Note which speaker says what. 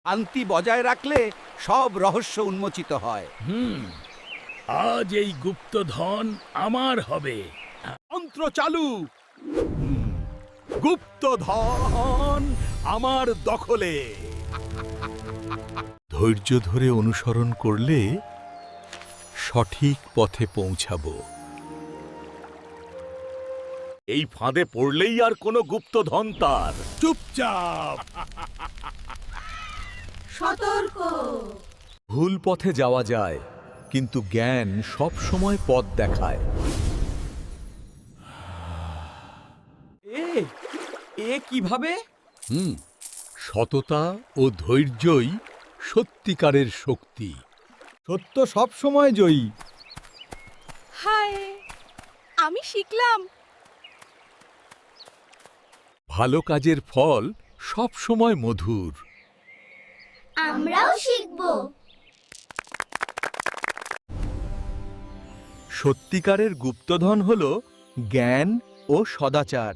Speaker 1: শান্তি বজায় রাখলে সব রহস্য উন্মোচিত হয়।
Speaker 2: আজ এই গুপ্তধন আমার হবে।
Speaker 1: মন্ত্র চালু। গুপ্তধন আমার দখলে।
Speaker 3: ধৈর্য ধরে অনুসরণ করলে সঠিক পথে পৌঁছাবো।
Speaker 2: এই ফাঁদে পড়লেই আর কোনো গুপ্তধন তার।
Speaker 1: চুপচাপ।
Speaker 4: সতর্ক।
Speaker 3: ভুল পথে যাওয়া যায়, কিন্তু জ্ঞান সব সময় পথ দেখায়।
Speaker 1: এ কিভাবে?
Speaker 3: সততা ও ধৈর্যই সত্যিকারের শক্তি।
Speaker 1: সত্য সব সময় জয়ী।
Speaker 4: হায়, আমি শিখলাম।
Speaker 3: ভালো কাজের ফল সব সময় মধুর।
Speaker 4: আমরাও শিখব।
Speaker 3: সত্যিকারের গুপ্তধন হল জ্ঞান ও সদাচার।